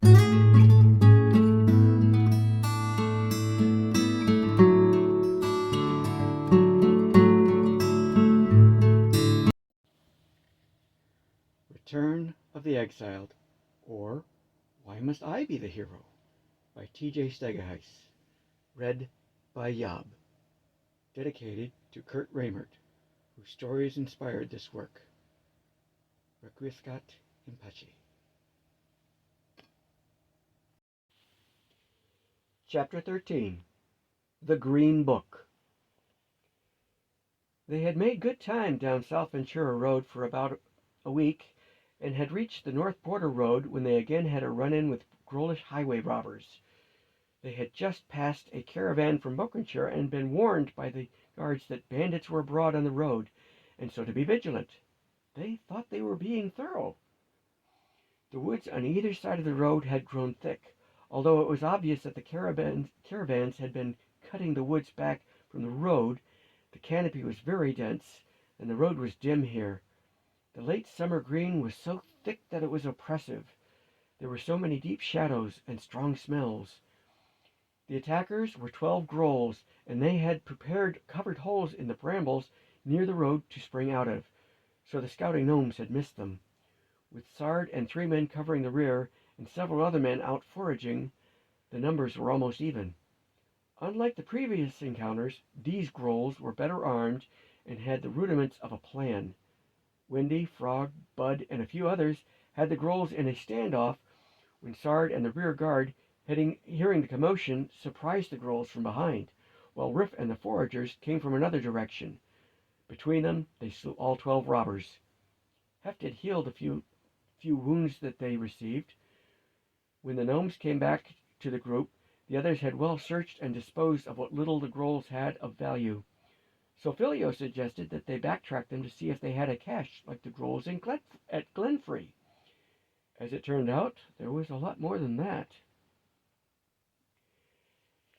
Return of the Exiled, or Why Must I Be the Hero? By T.J. Stegaheis. Read by YOB. Dedicated to Kurt Reimert, whose stories inspired this work. Requiescat in pace. Chapter 13. The Green Book. They had made good time down South Ventura Road for about a week, and had reached the North Border Road when they again had a run-in with Grolish highway robbers. They had just passed a caravan from Bocachica and been warned by the guards that bandits were abroad on the road, and so to be vigilant. They thought they were being thorough. The woods on either side of the road had grown thick, although it was obvious that the caravans had been cutting the woods back from the road. The canopy was very dense, and the road was dim here. The late summer green was so thick that it was oppressive. There were so many deep shadows and strong smells. The attackers were 12 Grolls, and they had prepared covered holes in the brambles near the road to spring out of, so the scouting gnomes had missed them. With Sard and 3 men covering the rear, and several other men out foraging, the numbers were almost even. Unlike the previous encounters, these Grolls were better armed and had the rudiments of a plan. Windy, Frog, Bud, and a few others had the Grolls in a standoff when Sard and the rear guard, hearing the commotion, surprised the Grolls from behind, while Riff and the foragers came from another direction. Between them they slew all 12 robbers. Heft had healed a few wounds that they received. When the gnomes came back to the group, the others had well searched and disposed of what little the Grolls had of value. So Filio suggested that they backtrack them to see if they had a cache like the Grolls at Glenfrey. As it turned out, there was a lot more than that.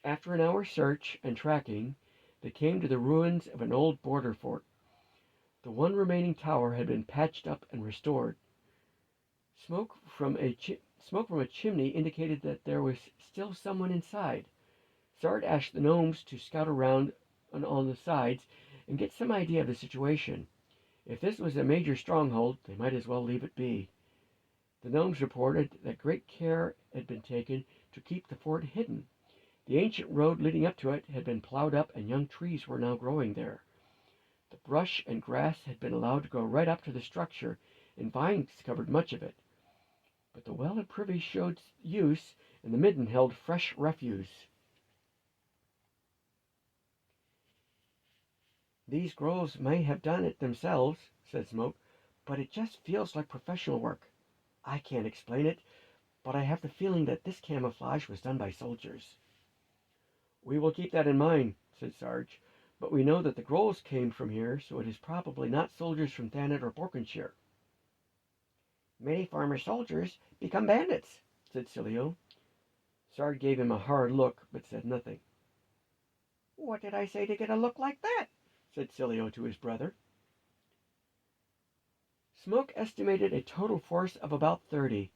After an hour's search and tracking, they came to the ruins of an old border fort. The one remaining tower had been patched up and restored. Smoke from a chimney indicated that there was still someone inside. Sard asked the gnomes to scout around on the sides and get some idea of the situation. If this was a major stronghold, they might as well leave it be. The gnomes reported that great care had been taken to keep the fort hidden. The ancient road leading up to it had been plowed up, and young trees were now growing there. The brush and grass had been allowed to grow right up to the structure, and vines covered much of it. But the well and privy showed use, and the midden held fresh refuse. "These Grolls may have done it themselves," said Smoke, "but it just feels like professional work. I can't explain it, but I have the feeling that this camouflage was done by soldiers." "We will keep that in mind," said Sarge, "but we know that the Grolls came from here, so it is probably not soldiers from Thanet or Bocachica." "Many former soldiers become bandits," said Cilio. Sard gave him a hard look, but said nothing. "What did I say to get a look like that?" said Cilio to his brother. Smoke estimated a total force of about 30.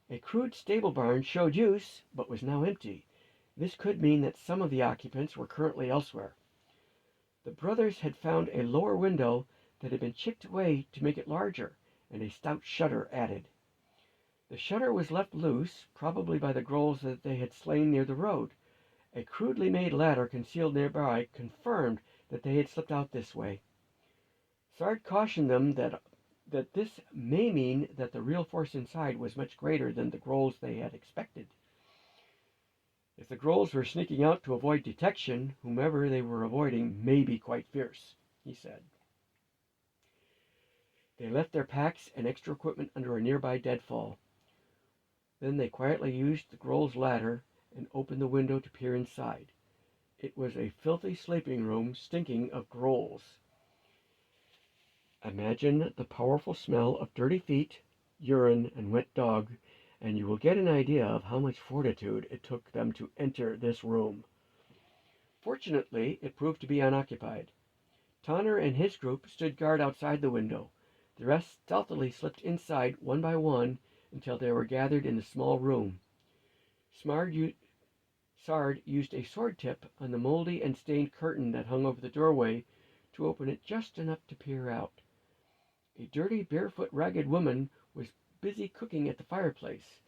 A crude stable barn showed use, but was now empty. This could mean that some of the occupants were currently elsewhere. The brothers had found a lower window that had been chipped away to make it larger, and a stout shutter added. The shutter was left loose, probably by the Grolls that they had slain near the road. A crudely made ladder concealed nearby confirmed that they had slipped out this way. Sard cautioned them that this may mean that the real force inside was much greater than the Grolls they had expected. If the Grolls were sneaking out to avoid detection, whomever they were avoiding may be quite fierce, he said. They left their packs and extra equipment under a nearby deadfall. Then they quietly used the Grolls' ladder and opened the window to peer inside. It was a filthy sleeping room stinking of Grolls. Imagine the powerful smell of dirty feet, urine, and wet dog, and you will get an idea of how much fortitude it took them to enter this room. Fortunately, it proved to be unoccupied. Tonner and his group stood guard outside the window. The rest stealthily slipped inside one by one, until they were gathered in the small room. Sard used a sword tip on the moldy and stained curtain that hung over the doorway to open it just enough to peer out. A dirty, barefoot, ragged woman was busy cooking at the fireplace.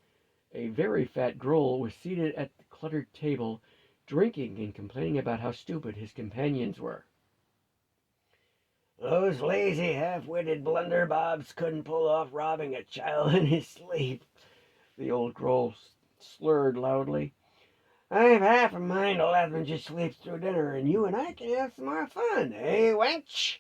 A very fat Groll was seated at the cluttered table, drinking and complaining about how stupid his companions were. "Those lazy, half-witted blunderbobs couldn't pull off robbing a child in his sleep," the old Groll slurred loudly. "I've half a mind to let them just sleep through dinner, and you and I can have some more fun, eh, wench?"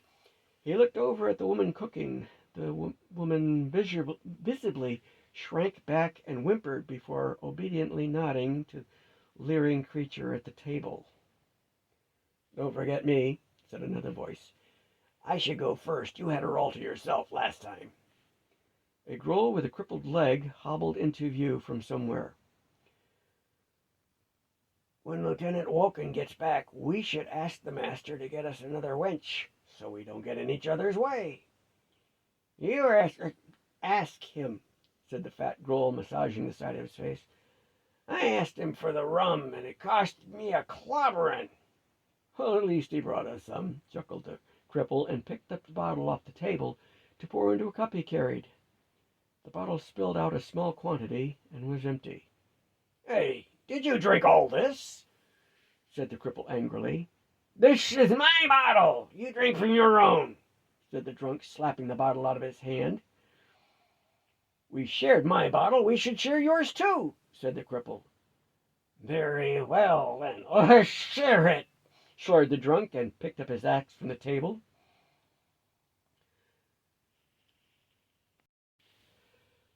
He looked over at the woman cooking. The woman visibly shrank back and whimpered before obediently nodding to the leering creature at the table. "Don't forget me," said another voice. "I should go first. You had her all to yourself last time." A Groll with a crippled leg hobbled into view from somewhere. "When Lieutenant Woken gets back, we should ask the master to get us another wench, so we don't get in each other's way." "You ask him," said the fat Groll, massaging the side of his face. "I asked him for the rum, and it cost me a clobberin'." "Well, at least he brought us some," chuckled the cripple, and picked up the bottle off the table to pour into a cup he carried. The bottle spilled out a small quantity and was empty. "Hey, did you drink all this?" said the cripple angrily. "This is my bottle. You drink from your own," said the drunk, slapping the bottle out of his hand. "We shared my bottle. We should share yours too," said the cripple. "Very well, then. Let's share it," shouted the drunk, and picked up his axe from the table.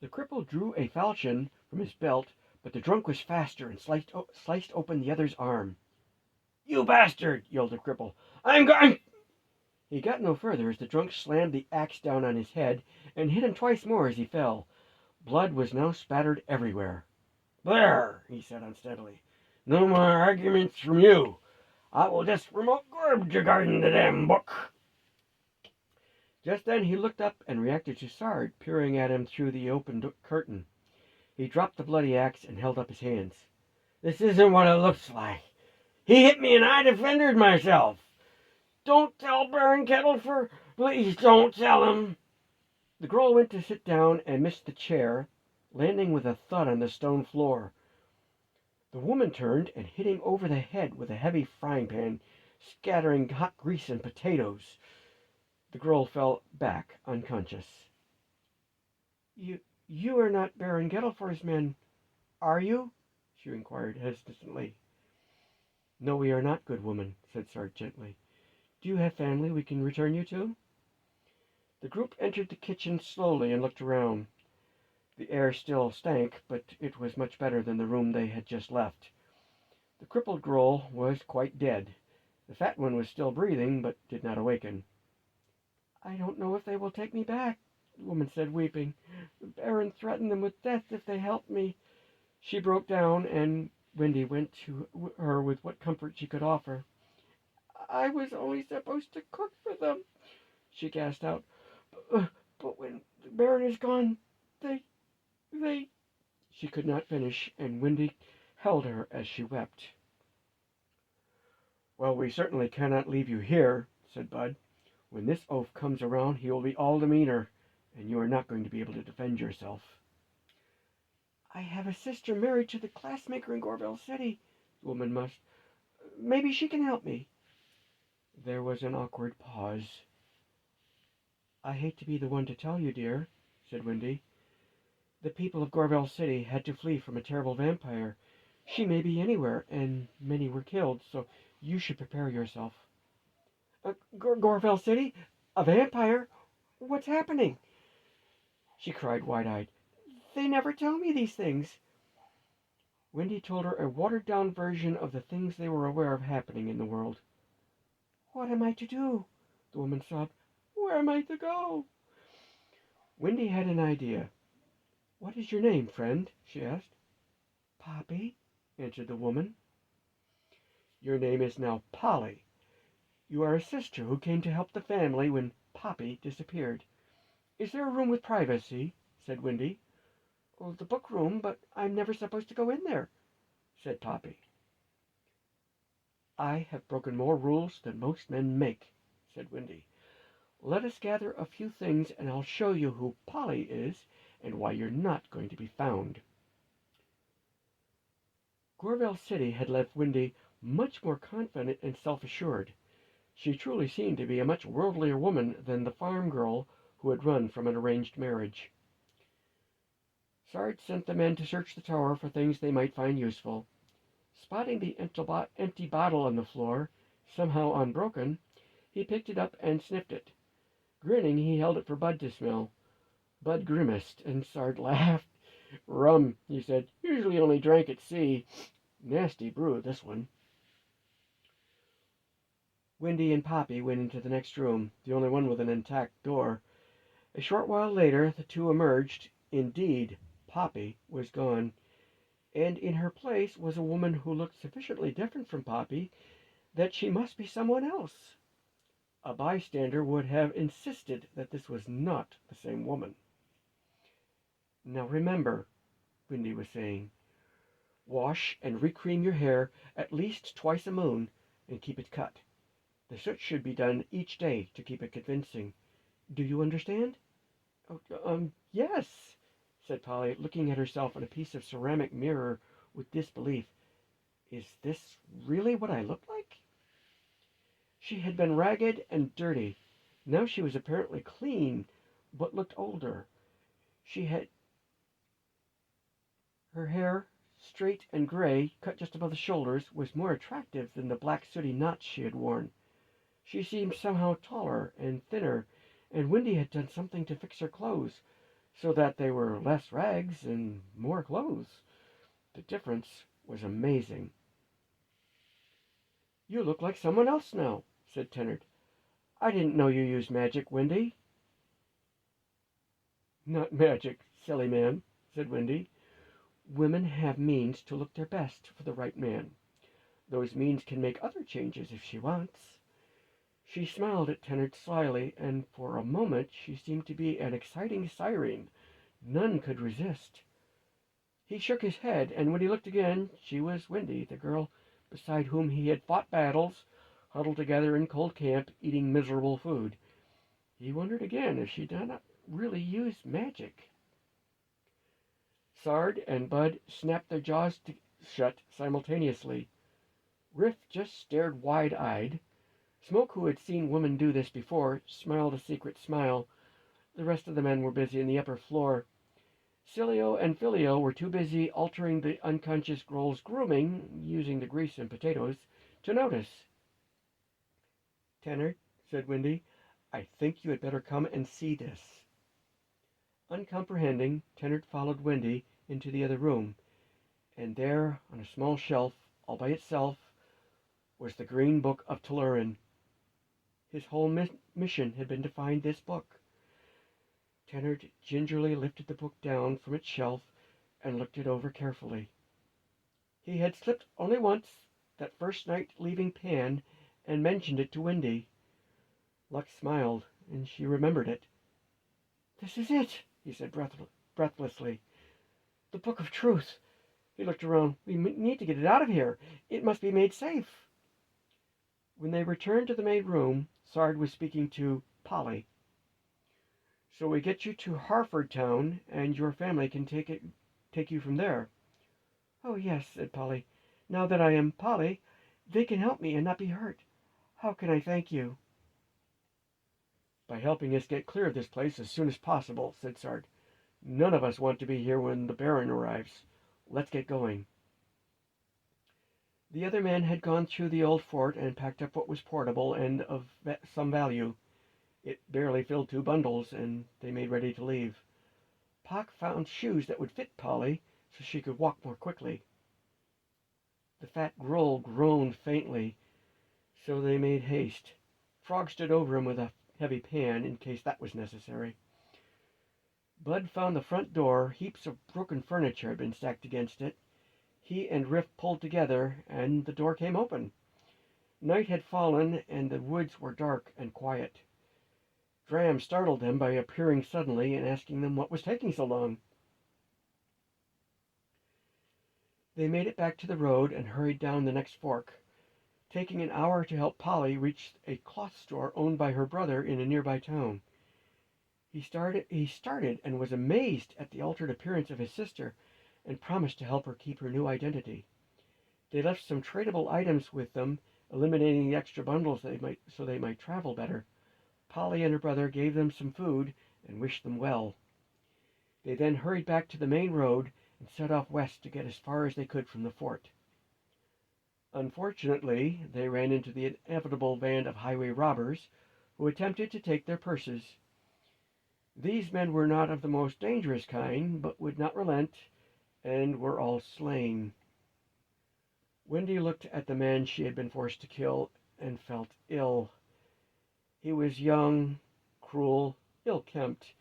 The cripple drew a falchion from his belt, but the drunk was faster and sliced open the other's arm. "You bastard!" yelled the cripple. "I'm going—" He got no further as the drunk slammed the axe down on his head and hit him twice more as he fell. Blood was now spattered everywhere. "There," he said unsteadily. "No more arguments from you. I will just remote garbage regarding the damn book." Just then he looked up and reacted to Sard peering at him through the open curtain. He dropped the bloody axe and held up his hands. "This isn't what it looks like. He hit me and I defended myself. Don't tell Baron Kettleford. Please don't tell him." The girl went to sit down and missed the chair, landing with a thud on the stone floor. The woman turned and hit him over the head with a heavy frying pan, scattering hot grease and potatoes. The girl fell back unconscious. You are not Baron Gettelford's men, are you?" she inquired hesitantly. "No, we are not, good woman," said Sard gently. "Do you have family we can return you to?" The group entered the kitchen slowly and looked around. The air still stank, but it was much better than the room they had just left. The crippled Groll was quite dead. The fat one was still breathing, but did not awaken. "I don't know if they will take me back," the woman said, weeping. "The Baron threatened them with death if they helped me." She broke down, and Wendy went to her with what comfort she could offer. "I was only supposed to cook for them," she gasped out. But when the Baron is gone, they... She could not finish, and Wendy held her as she wept. "Well, we certainly cannot leave you here," said Bud. "When this oaf comes around, he will be all the meaner, and you are not going to be able to defend yourself." "I have a sister married to the glassmaker in Gorville City," the woman must. "Maybe she can help me." There was an awkward pause. "I hate to be the one to tell you, dear," said Wendy. "The people of Gorville City had to flee from a terrible vampire. She may be anywhere, and many were killed, so you should prepare yourself." Gorville City? A vampire? What's happening?" she cried, wide-eyed. "They never tell me these things." Wendy told her a watered-down version of the things they were aware of happening in the world. "What am I to do?" the woman sobbed. "Where am I to go?" Wendy had an idea. "What is your name, friend?" she asked. "Poppy," answered the woman. "Your name is now Polly. You are a sister who came to help the family when Poppy disappeared. Is there a room with privacy?" said Wendy. "Oh, the book room, but I'm never supposed to go in there," said Poppy. "I have broken more rules than most men make," said Wendy. "Let us gather a few things and I'll show you who Polly is and why you're not going to be found." Gorville City had left Wendy much more confident and self-assured. She truly seemed to be a much worldlier woman than the farm girl who had run from an arranged marriage. Sarge sent the men to search the tower for things they might find useful. Spotting the empty bottle on the floor, somehow unbroken, he picked it up and sniffed it. Grinning, he held it for Bud to smell. Bud grimaced, and Sarge laughed. "Rum," he said. "Usually only drank at sea. Nasty brew, this one." Wendy and Poppy went into the next room, the only one with an intact door. A short while later the two emerged. Indeed, Poppy was gone, and in her place was a woman who looked sufficiently different from Poppy that she must be someone else. A bystander would have insisted that this was not the same woman. "Now remember," Wendy was saying, "wash and recream your hair at least twice a moon, and keep it cut. The soot should be done each day to keep it convincing. Do you understand?" "Oh, yes," said Polly, looking at herself in a piece of ceramic mirror with disbelief. "Is this really what I look like?" She had been ragged and dirty. Now she was apparently clean, but looked older. She had her hair, straight and gray, cut just above the shoulders, was more attractive than the black sooty knots she had worn. She seemed somehow taller and thinner, and Wendy had done something to fix her clothes, so that they were less rags and more clothes. The difference was amazing. "You look like someone else now," said Tennard. "I didn't know you used magic, Wendy." "Not magic, silly man," said Wendy. "Women have means to look their best for the right man. Those means can make other changes if she wants." She smiled at Tennard slyly, and for a moment she seemed to be an exciting siren none could resist. He shook his head, and when he looked again she was Wendy, the girl beside whom he had fought battles, huddled together in cold camp, eating miserable food. He wondered again if she did not really use magic. Sard and Bud snapped their jaws shut simultaneously. Riff just stared wide-eyed. Smoke, who had seen women do this before, smiled a secret smile. The rest of the men were busy on the upper floor. Cilio and Filio were too busy altering the unconscious girl's grooming, using the grease and potatoes, to notice. "Tennard," said Wendy, "I think you had better come and see this." Uncomprehending, Tennard followed Wendy into the other room, and there, on a small shelf, all by itself, was the Green Book of Tulurin. His whole mission had been to find this book. Tennard gingerly lifted the book down from its shelf and looked it over carefully. He had slipped only once, that first night leaving Pan, and mentioned it to Wendy. Luck smiled, and she remembered it. "This is it," he said breathlessly. "The Book of Truth." He looked around. "We need to get it out of here. It must be made safe." When they returned to the main room, Sard was speaking to Polly. "So we get you to Harford Town, and your family can take you from there." "Oh, yes," said Polly. "Now that I am Polly, they can help me and not be hurt. How can I thank you?" "By helping us get clear of this place as soon as possible," said Sard. "None of us want to be here when the Baron arrives. Let's get going." The other men had gone through the old fort and packed up what was portable and of some value. It barely filled 2 bundles, and they made ready to leave. Pock found shoes that would fit Polly, so she could walk more quickly. The fat Groll groaned faintly, so they made haste. Frog stood over him with a heavy pan, in case that was necessary. Bud found the front door. Heaps of broken furniture had been stacked against it. He and Riff pulled together, and the door came open. Night had fallen, and the woods were dark and quiet. Dram startled them by appearing suddenly and asking them what was taking so long. They made it back to the road and hurried down the next fork, taking an hour to help Polly reach a cloth store owned by her brother in a nearby town. He started and was amazed at the altered appearance of his sister and promised to help her keep her new identity. They left some tradable items with them, eliminating the extra bundles so they might travel better. Polly and her brother gave them some food and wished them well. They then hurried back to the main road and set off west to get as far as they could from the fort. Unfortunately, they ran into the inevitable band of highway robbers who attempted to take their purses. These men were not of the most dangerous kind, but would not relent, and were all slain. Wendy looked at the man she had been forced to kill and felt ill. He was young, cruel, ill-kempt,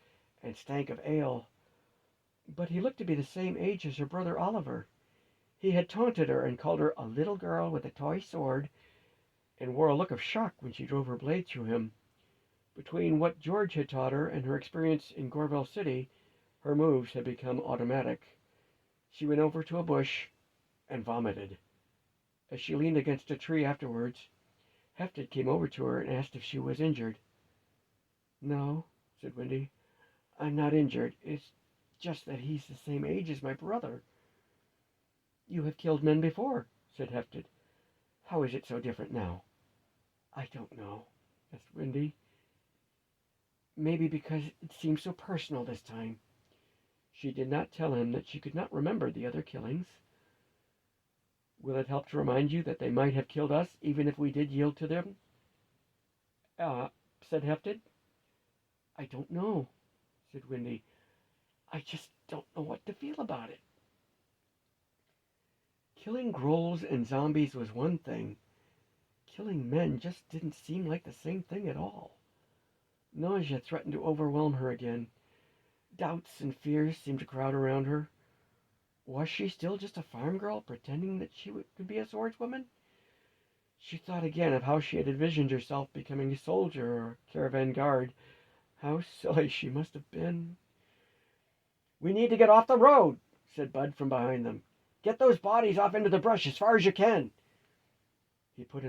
and stank of ale, but he looked to be the same age as her brother Oliver. He had taunted her and called her a little girl with a toy sword, and wore a look of shock when she drove her blade through him. Between what George had taught her and her experience in Gorville City, her moves had become automatic. She went over to a bush and vomited. As she leaned against a tree afterwards, Hefted came over to her and asked if she was injured. "No," said Wendy, "I'm not injured. It's just that he's the same age as my brother." "You have killed men before," said Hefted. "How is it so different now?" "I don't know," asked Wendy. "Maybe because it seems so personal this time." She did not tell him that she could not remember the other killings. "Will it help to remind you that they might have killed us, even if we did yield to them?" Said Hefted. "I don't know," said Wendy. "I just don't know what to feel about it." Killing grolls and zombies was one thing. Killing men just didn't seem like the same thing at all. Nausea threatened to overwhelm her again. Doubts and fears seemed to crowd around her. Was she still just a farm girl, pretending that she could be a swordswoman? She thought again of how she had envisioned herself becoming a soldier or caravan guard. How silly she must have been. "We need to get off the road," said Bud from behind them. "Get those bodies off into the brush as far as you can." He put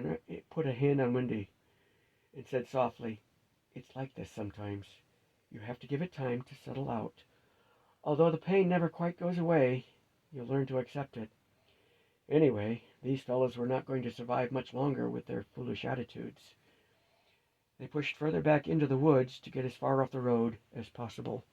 a hand on Wendy and said softly, "It's like this sometimes. You have to give it time to settle out. Although the pain never quite goes away, you'll learn to accept it. Anyway, these fellows were not going to survive much longer with their foolish attitudes." They pushed further back into the woods to get as far off the road as possible.